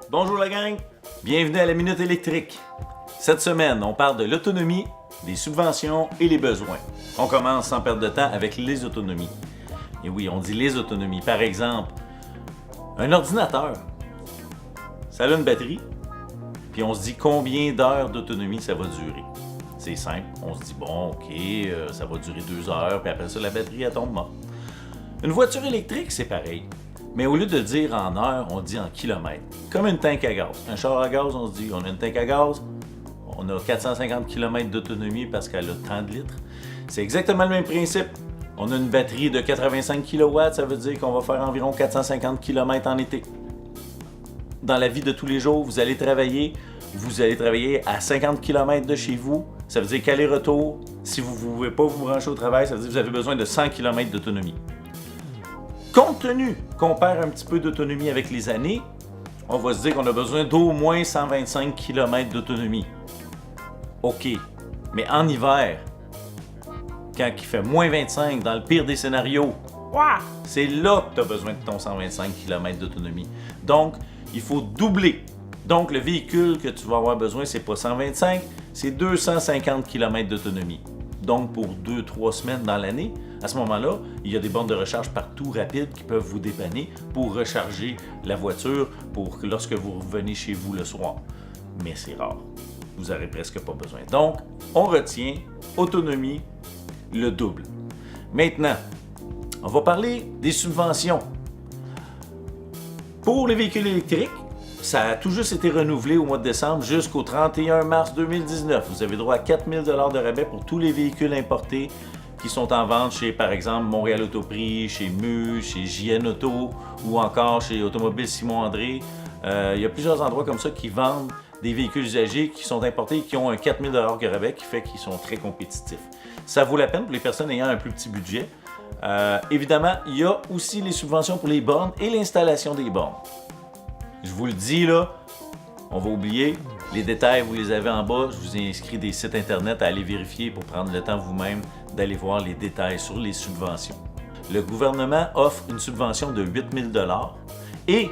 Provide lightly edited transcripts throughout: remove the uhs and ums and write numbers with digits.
Bonjour la gang, bienvenue à la Minute électrique. Cette semaine, on parle de l'autonomie, des subventions et les besoins. On commence sans perdre de temps avec les autonomies. Et oui, on dit les autonomies. Par exemple, un ordinateur, ça a une batterie, puis on se dit combien d'heures d'autonomie ça va durer. C'est simple, on se dit bon, ok, ça va durer 2 heures, puis après ça, la batterie, elle tombe morte. Une voiture électrique, c'est pareil. Mais au lieu de dire en heures, on dit en kilomètres. Comme une tank à gaz. Un char à gaz, on se dit, on a une tank à gaz, on a 450 km d'autonomie parce qu'elle a tant de litres. C'est exactement le même principe. On a une batterie de 85 kW, ça veut dire qu'on va faire environ 450 km en été. Dans la vie de tous les jours, vous allez travailler à 50 km de chez vous. Ça veut dire qu'aller-retour, si vous ne pouvez pas vous brancher au travail, ça veut dire que vous avez besoin de 100 km d'autonomie. Compte tenu qu'on perd un petit peu d'autonomie avec les années, on va se dire qu'on a besoin d'au moins 125 km d'autonomie. OK, mais en hiver, quand il fait moins 25 dans le pire des scénarios, c'est là que tu as besoin de ton 125 km d'autonomie. Donc, il faut doubler. Donc, le véhicule que tu vas avoir besoin, c'est pas 125, c'est 250 km d'autonomie. Donc, pour 2-3 semaines dans l'année, à ce moment-là, il y a des bornes de recharge partout rapides qui peuvent vous dépanner pour recharger la voiture pour lorsque vous revenez chez vous le soir. Mais c'est rare. Vous n'aurez presque pas besoin. Donc, on retient autonomie, le double. Maintenant, on va parler des subventions. Pour les véhicules électriques, ça a tout juste été renouvelé au mois de décembre jusqu'au 31 mars 2019. Vous avez droit à 4 000 $ de rabais pour tous les véhicules importés qui sont en vente chez, par exemple, Montréal Autoprix, chez MU, chez JN Auto ou encore chez Automobile Simon-André. Il y a plusieurs endroits comme ça qui vendent des véhicules usagés qui sont importés et qui ont un 4 000 $ de rabais qui fait qu'ils sont très compétitifs. Ça vaut la peine pour les personnes ayant un plus petit budget. Évidemment, il y a aussi les subventions pour les bornes et l'installation des bornes. Je vous le dis là, on va oublier. Les détails, vous les avez en bas. Je vous ai inscrit des sites internet à aller vérifier pour prendre le temps vous-même d'aller voir les détails sur les subventions. Le gouvernement offre une subvention de 8 000 $ et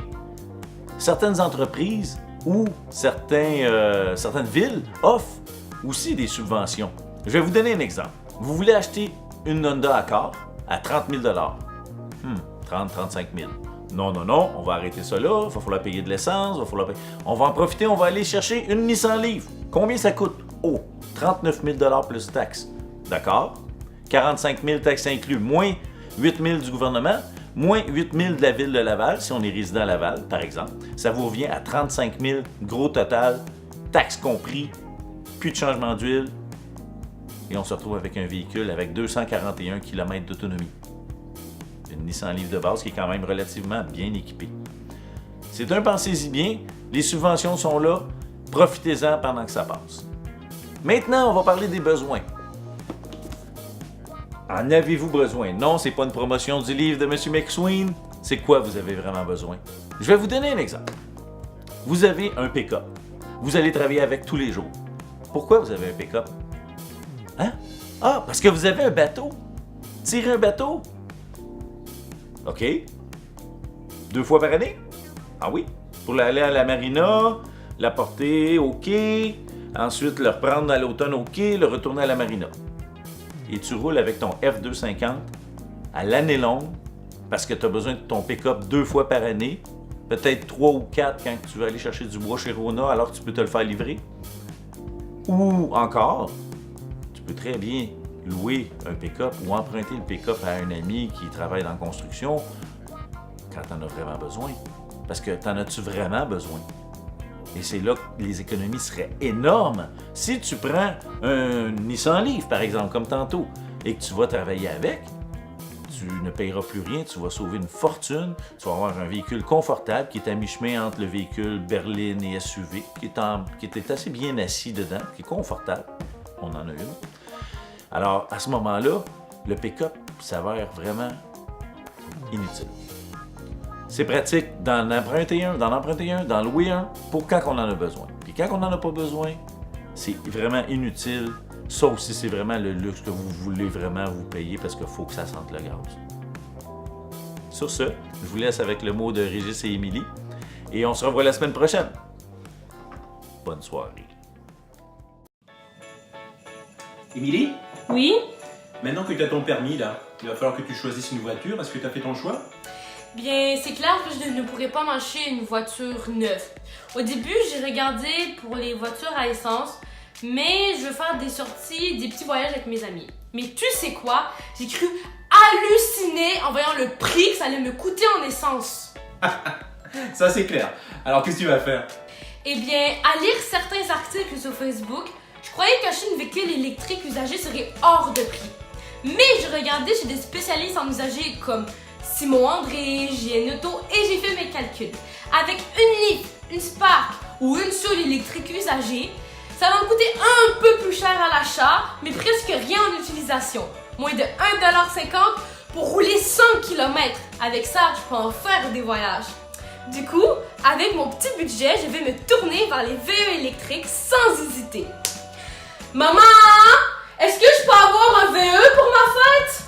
certaines entreprises ou certaines villes offrent aussi des subventions. Je vais vous donner un exemple. Vous voulez acheter une Honda Accord à 30 000 $. 30-35 000. Non, on va arrêter ça là, il va falloir payer de l'essence, on va en profiter, on va aller chercher une Nissan Leaf. Combien ça coûte? Oh, 39 000 $ plus taxes. D'accord? 45 000 taxes inclus, moins 8 000 du gouvernement, moins 8 000 de la ville de Laval, si on est résident à Laval, par exemple. Ça vous revient à 35 000, gros total, taxes compris, plus de changement d'huile, et on se retrouve avec un véhicule avec 241 km d'autonomie. Une Nissan Leaf de base qui est quand même relativement bien équipée. C'est un pensez-y bien, les subventions sont là, profitez-en pendant que ça passe. Maintenant, on va parler des besoins. En avez-vous besoin? Non, c'est pas une promotion du livre de M. McSween. C'est quoi vous avez vraiment besoin? Je vais vous donner un exemple. Vous avez un pick-up. Vous allez travailler avec tous les jours. Pourquoi vous avez un pick-up? Hein? Ah, parce que vous avez un bateau. Tirer un bateau? OK. 2 fois par année? Ah oui. Pour aller à la marina, la porter au quai, ensuite le reprendre à l'automne au quai, le retourner à la marina. Et tu roules avec ton F250 à l'année longue parce que tu as besoin de ton pick-up 2 fois par année, peut-être 3 ou 4 quand tu veux aller chercher du bois chez Rona alors que tu peux te le faire livrer. Ou encore, tu peux très bien louer un pick-up ou emprunter le pick-up à un ami qui travaille dans la construction quand tu en as vraiment besoin. Parce que t'en as-tu vraiment besoin? Et c'est là que les économies seraient énormes. Si tu prends un Nissan Leaf, par exemple, comme tantôt, et que tu vas travailler avec, tu ne payeras plus rien, tu vas sauver une fortune, tu vas avoir un véhicule confortable qui est à mi-chemin entre le véhicule berline et SUV, qui est assez bien assis dedans, qui est confortable. On en a une. Alors, à ce moment-là, le pick-up s'avère vraiment inutile. C'est pratique d'en emprunter un, d'en louer un, pour quand on en a besoin. Puis quand on n'en a pas besoin, c'est vraiment inutile, Ça aussi, c'est vraiment le luxe que vous voulez vraiment vous payer parce qu'il faut que ça sente le gaz. Sur ce, je vous laisse avec le mot de Régis et Émilie et on se revoit la semaine prochaine. Bonne soirée. Émilie, Oui? maintenant que tu as ton permis, là, il va falloir que tu choisisses une voiture. Est-ce que tu as fait ton choix? Bien, c'est clair que je ne pourrais pas m'acheter une voiture neuve. Au début, j'ai regardé pour les voitures à essence, mais je veux faire des sorties, des petits voyages avec mes amis. Mais tu sais quoi? J'ai cru halluciner en voyant le prix que ça allait me coûter en essence. Ça, c'est clair. Alors, qu'est-ce que tu vas faire? Eh bien, à lire certains articles sur Facebook, je croyais qu'acheter une véhicule électrique usagée serait hors de prix. Mais je regardais chez des spécialistes en usagers comme Simon André, JN Auto et j'ai fait mes calculs. Avec une Leaf, une Spark ou une Soul électrique usagée, ça va me coûter un peu plus cher à l'achat, mais presque rien en utilisation. Moins de 1,50$ pour rouler 100 km. Avec ça, je peux en faire des voyages. Du coup, avec mon petit budget, je vais me tourner vers les VE électriques sans hésiter. Maman, est-ce que je peux avoir un VE pour ma fête?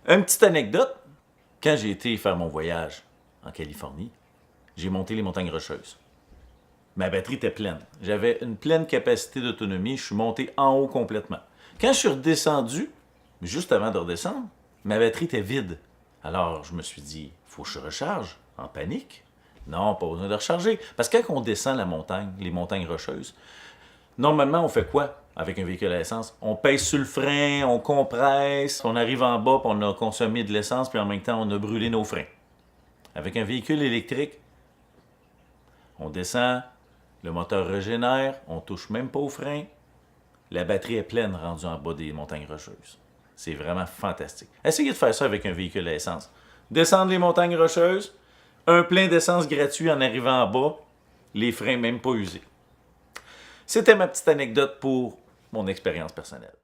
Une petite anecdote. Quand j'ai été faire mon voyage en Californie, j'ai monté les montagnes Rocheuses. Ma batterie était pleine. J'avais une pleine capacité d'autonomie. Je suis monté en haut complètement. Quand je suis redescendu, juste avant de redescendre, ma batterie était vide. Alors, je me suis dit, faut que je recharge. En panique. Non, pas besoin de recharger. Parce que quand on descend la montagne, les montagnes Rocheuses, normalement, on fait quoi avec un véhicule à essence? On pèse sur le frein, on compresse, on arrive en bas, puis on a consommé de l'essence, puis en même temps, on a brûlé nos freins. Avec un véhicule électrique, on descend, le moteur régénère, on touche même pas au frein, la batterie est pleine rendue en bas des montagnes Rocheuses. C'est vraiment fantastique. Essayez de faire ça avec un véhicule à essence. Descendre les montagnes Rocheuses, un plein d'essence gratuit en arrivant en bas, les freins même pas usés. C'était ma petite anecdote pour mon expérience personnelle.